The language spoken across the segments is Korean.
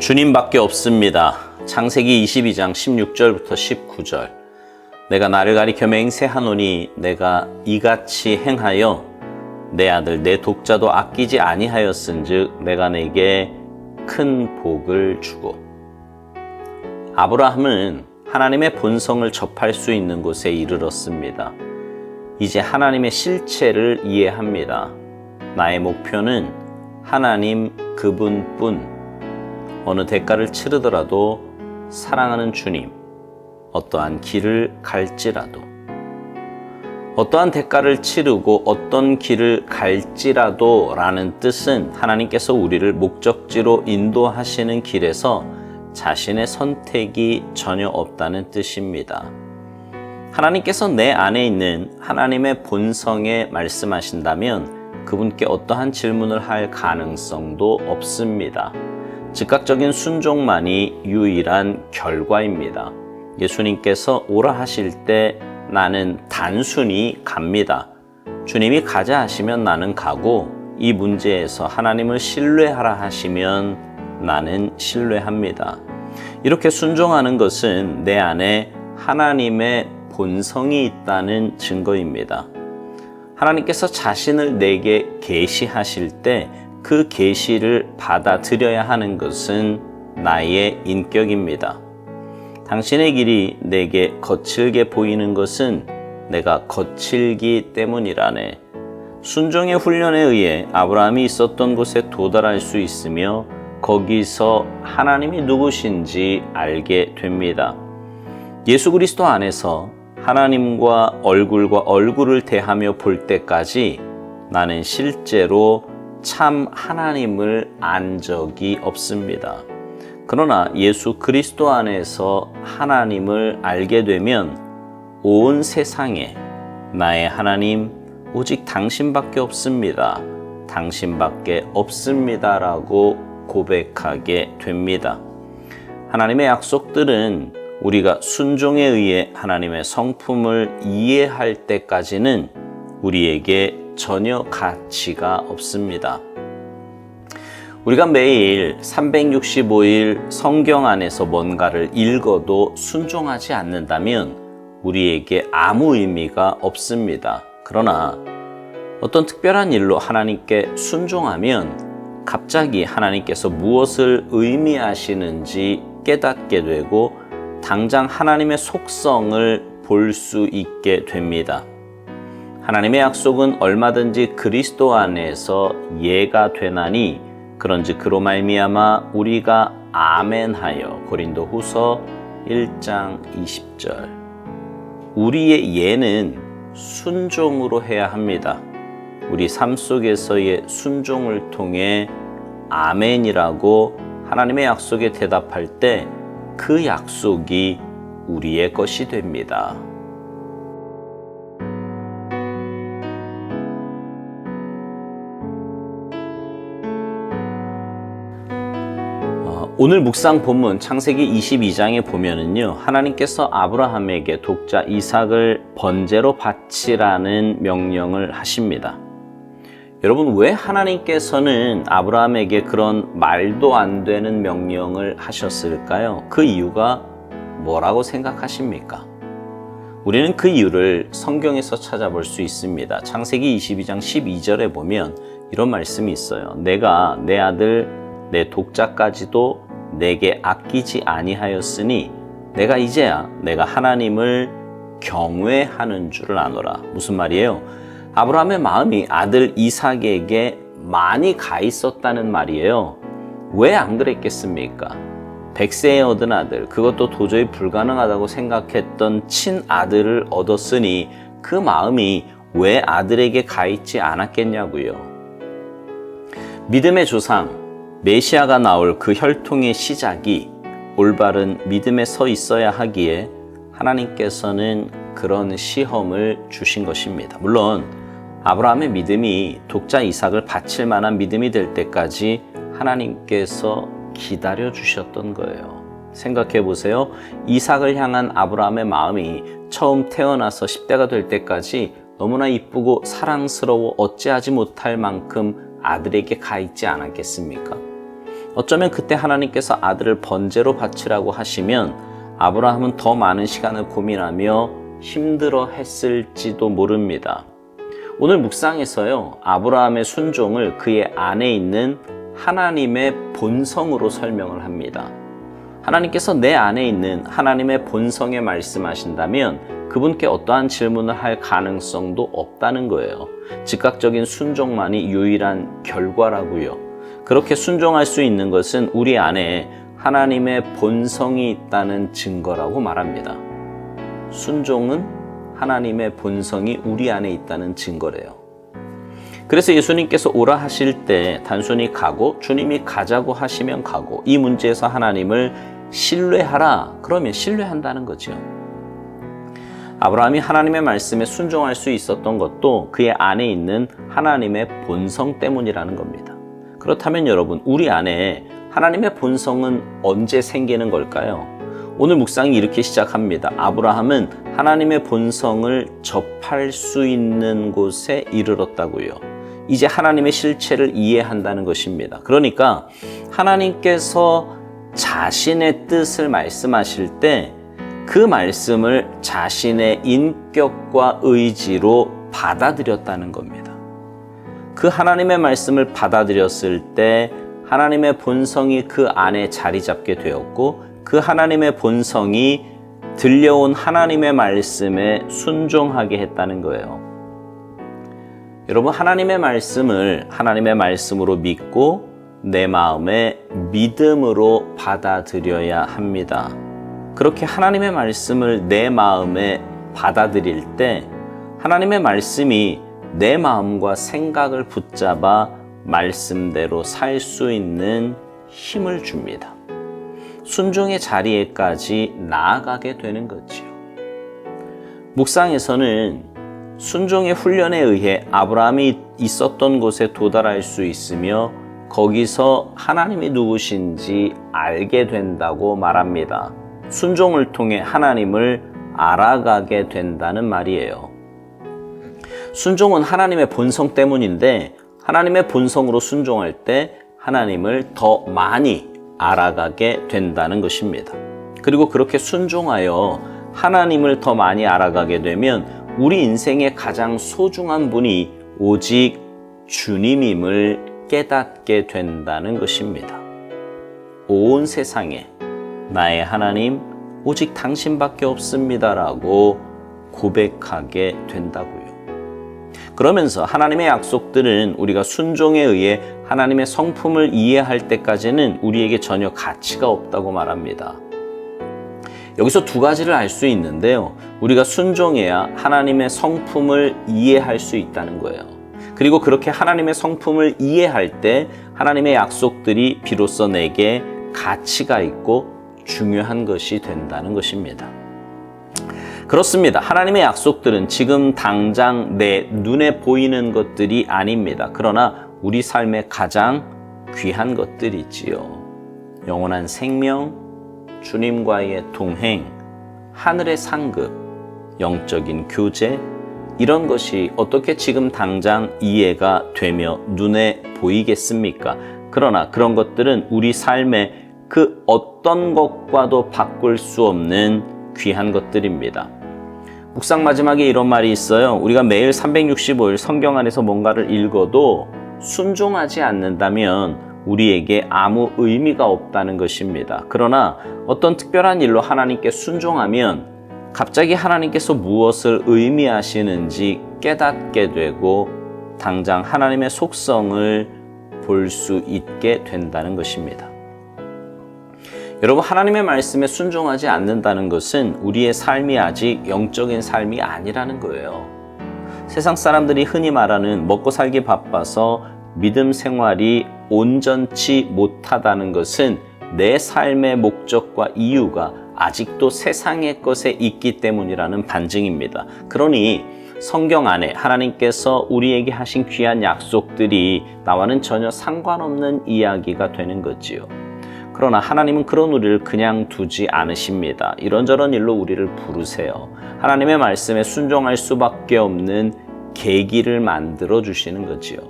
주님밖에 없습니다. 창세기 22장 16절부터 19절. 내가 나를 가리켜 맹세하노니 내가 이같이 행하여 내 아들 내 독자도 아끼지 아니하였은즉 내가 내게 큰 복을 주고. 아브라함은 하나님의 본성을 접할 수 있는 곳에 이르렀습니다. 이제 하나님의 실체를 이해합니다. 나의 목표는 하나님 그분뿐. 어느 대가를 치르더라도 사랑하는 주님, 어떠한 길을 갈지라도, 어떠한 대가를 치르고 어떤 길을 갈지라도 라는 뜻은 하나님께서 우리를 목적지로 인도하시는 길에서 자신의 선택이 전혀 없다는 뜻입니다. 하나님께서 내 안에 있는 하나님의 본성에 말씀하신다면 그분께 어떠한 질문을 할 가능성도 없습니다. 즉각적인 순종만이 유일한 결과입니다. 예수님께서 오라 하실 때 나는 단순히 갑니다. 주님이 가자 하시면 나는 가고, 이 문제에서 하나님을 신뢰하라 하시면 나는 신뢰합니다. 이렇게 순종하는 것은 내 안에 하나님의 본성이 있다는 증거입니다. 하나님께서 자신을 내게 계시하실 때 그 계시를 받아들여야 하는 것은 나의 인격입니다. 당신의 길이 내게 거칠게 보이는 것은 내가 거칠기 때문이라네. 순종의 훈련에 의해 아브라함이 있었던 곳에 도달할 수 있으며 거기서 하나님이 누구신지 알게 됩니다. 예수 그리스도 안에서 하나님과 얼굴을 대하며 볼 때까지 나는 실제로 참 하나님을 안 적이 없습니다. 그러나 예수 그리스도 안에서 하나님을 알게 되면 온 세상에 나의 하나님 오직 당신밖에 없습니다. 당신밖에 없습니다 라고 고백하게 됩니다. 하나님의 약속들은 우리가 순종에 의해 하나님의 성품을 이해할 때까지는 우리에게 전혀 가치가 없습니다. 우리가 매일 365일 성경 안에서 뭔가를 읽어도 순종하지 않는다면 우리에게 아무 의미가 없습니다. 그러나 어떤 특별한 일로 하나님께 순종하면 갑자기 하나님께서 무엇을 의미하시는지 깨닫게 되고 당장 하나님의 속성을 볼 수 있게 됩니다. 하나님의 약속은 얼마든지 그리스도 안에서 예가 되나니 그런즉 그로 말미암아 우리가 아멘하여. 고린도후서 1장 20절. 우리의 예는 순종으로 해야 합니다. 우리 삶 속에서의 순종을 통해 아멘이라고 하나님의 약속에 대답할 때 그 약속이 우리의 것이 됩니다. 오늘 묵상 본문 창세기 22장에 보면은요, 하나님께서 아브라함에게 독자 이삭을 번제로 바치라는 명령을 하십니다. 여러분, 왜 하나님께서는 아브라함에게 그런 말도 안 되는 명령을 하셨을까요? 그 이유가 뭐라고 생각하십니까? 우리는 그 이유를 성경에서 찾아볼 수 있습니다. 창세기 22장 12절에 보면 이런 말씀이 있어요. 내가 내 아들 내 독자까지도 내게 아끼지 아니하였으니 내가 이제야 내가 하나님을 경외하는 줄을 아노라. 무슨 말이에요? 아브라함의 마음이 아들 이삭에게 많이 가 있었다는 말이에요. 왜 안 그랬겠습니까? 100세에 얻은 아들, 그것도 도저히 불가능하다고 생각했던 친아들을 얻었으니 그 마음이 왜 아들에게 가 있지 않았겠냐고요. 믿음의 조상 메시아가 나올 그 혈통의 시작이 올바른 믿음에 서 있어야 하기에 하나님께서는 그런 시험을 주신 것입니다. 물론 아브라함의 믿음이 독자 이삭을 바칠 만한 믿음이 될 때까지 하나님께서 기다려 주셨던 거예요. 생각해 보세요. 이삭을 향한 아브라함의 마음이 처음 태어나서 10대가 될 때까지 너무나 이쁘고 사랑스러워 어찌하지 못할 만큼 아들에게 가 있지 않았겠습니까? 어쩌면 그때 하나님께서 아들을 번제로 바치라고 하시면 아브라함은 더 많은 시간을 고민하며 힘들어 했을지도 모릅니다. 오늘 묵상에서요, 아브라함의 순종을 그의 안에 있는 하나님의 본성으로 설명을 합니다. 하나님께서 내 안에 있는 하나님의 본성에 말씀하신다면 그분께 어떠한 질문을 할 가능성도 없다는 거예요. 즉각적인 순종만이 유일한 결과라고요. 그렇게 순종할 수 있는 것은 우리 안에 하나님의 본성이 있다는 증거라고 말합니다. 순종은 하나님의 본성이 우리 안에 있다는 증거래요. 그래서 예수님께서 오라 하실 때 단순히 가고 주님이 가자고 하시면 가고 이 문제에서 하나님을 신뢰하라 그러면 신뢰한다는 거죠. 아브라함이 하나님의 말씀에 순종할 수 있었던 것도 그의 안에 있는 하나님의 본성 때문이라는 겁니다. 그렇다면 여러분, 우리 안에 하나님의 본성은 언제 생기는 걸까요? 오늘 묵상이 이렇게 시작합니다. 아브라함은 하나님의 본성을 접할 수 있는 곳에 이르렀다고요. 이제 하나님의 실체를 이해한다는 것입니다. 그러니까 하나님께서 자신의 뜻을 말씀하실 때 그 말씀을 자신의 인격과 의지로 받아들였다는 겁니다. 그 하나님의 말씀을 받아들였을 때 하나님의 본성이 그 안에 자리 잡게 되었고 그 하나님의 본성이 들려온 하나님의 말씀에 순종하게 했다는 거예요. 여러분, 하나님의 말씀을 하나님의 말씀으로 믿고 내 마음에 믿음으로 받아들여야 합니다. 그렇게 하나님의 말씀을 내 마음에 받아들일 때 하나님의 말씀이 내 마음과 생각을 붙잡아 말씀대로 살 수 있는 힘을 줍니다. 순종의 자리에까지 나아가게 되는 거지요. 묵상에서는 순종의 훈련에 의해 아브라함이 있었던 곳에 도달할 수 있으며 거기서 하나님이 누구신지 알게 된다고 말합니다. 순종을 통해 하나님을 알아가게 된다는 말이에요. 순종은 하나님의 본성 때문인데 하나님의 본성으로 순종할 때 하나님을 더 많이 알아가게 된다는 것입니다. 그리고 그렇게 순종하여 하나님을 더 많이 알아가게 되면 우리 인생의 가장 소중한 분이 오직 주님임을 깨닫게 된다는 것입니다. 온 세상에 나의 하나님 오직 당신밖에 없습니다라고 고백하게 된다고요. 그러면서 하나님의 약속들은 우리가 순종에 의해 하나님의 성품을 이해할 때까지는 우리에게 전혀 가치가 없다고 말합니다. 여기서 두 가지를 알 수 있는데요. 우리가 순종해야 하나님의 성품을 이해할 수 있다는 거예요. 그리고 그렇게 하나님의 성품을 이해할 때 하나님의 약속들이 비로소 내게 가치가 있고 중요한 것이 된다는 것입니다. 그렇습니다. 하나님의 약속들은 지금 당장 내 눈에 보이는 것들이 아닙니다. 그러나 우리 삶의 가장 귀한 것들이지요. 영원한 생명, 주님과의 동행, 하늘의 상급, 영적인 교제, 이런 것이 어떻게 지금 당장 이해가 되며 눈에 보이겠습니까? 그러나 그런 것들은 우리 삶의 그 어떤 것과도 바꿀 수 없는 귀한 것들입니다. 묵상 마지막에 이런 말이 있어요. 우리가 매일 365일 성경 안에서 뭔가를 읽어도 순종하지 않는다면 우리에게 아무 의미가 없다는 것입니다. 그러나 어떤 특별한 일로 하나님께 순종하면 갑자기 하나님께서 무엇을 의미하시는지 깨닫게 되고 당장 하나님의 속성을 볼 수 있게 된다는 것입니다. 여러분, 하나님의 말씀에 순종하지 않는다는 것은 우리의 삶이 아직 영적인 삶이 아니라는 거예요. 세상 사람들이 흔히 말하는 먹고 살기 바빠서 믿음 생활이 온전치 못하다는 것은 내 삶의 목적과 이유가 아직도 세상의 것에 있기 때문이라는 반증입니다. 그러니 성경 안에 하나님께서 우리에게 하신 귀한 약속들이 나와는 전혀 상관없는 이야기가 되는 거지요. 그러나 하나님은 그런 우리를 그냥 두지 않으십니다. 이런저런 일로 우리를 부르세요. 하나님의 말씀에 순종할 수밖에 없는 계기를 만들어 주시는 거지요.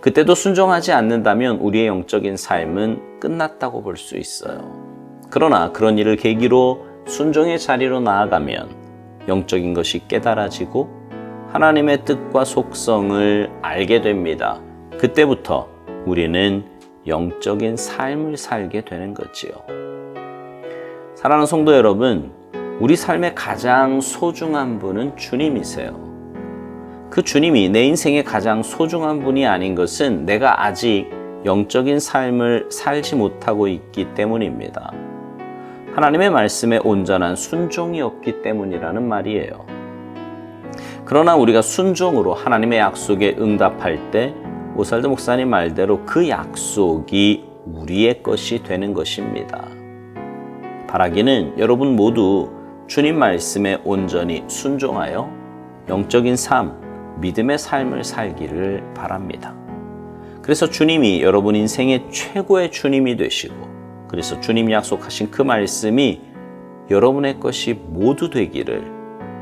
그때도 순종하지 않는다면 우리의 영적인 삶은 끝났다고 볼 수 있어요. 그러나 그런 일을 계기로 순종의 자리로 나아가면 영적인 것이 깨달아지고 하나님의 뜻과 속성을 알게 됩니다. 그때부터 우리는 영적인 삶을 살게 되는 거지요. 사랑하는 성도 여러분, 우리 삶의 가장 소중한 분은 주님이세요. 그 주님이 내 인생의 가장 소중한 분이 아닌 것은 내가 아직 영적인 삶을 살지 못하고 있기 때문입니다. 하나님의 말씀에 온전한 순종이 없기 때문이라는 말이에요. 그러나 우리가 순종으로 하나님의 약속에 응답할 때 오살드 목사님 말대로 그 약속이 우리의 것이 되는 것입니다. 바라기는 여러분 모두 주님 말씀에 온전히 순종하여 영적인 삶, 믿음의 삶을 살기를 바랍니다. 그래서 주님이 여러분 인생의 최고의 주님이 되시고, 그래서 주님 약속하신 그 말씀이 여러분의 것이 모두 되기를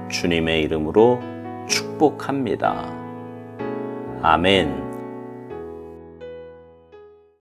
주님의 이름으로 축복합니다. 아멘.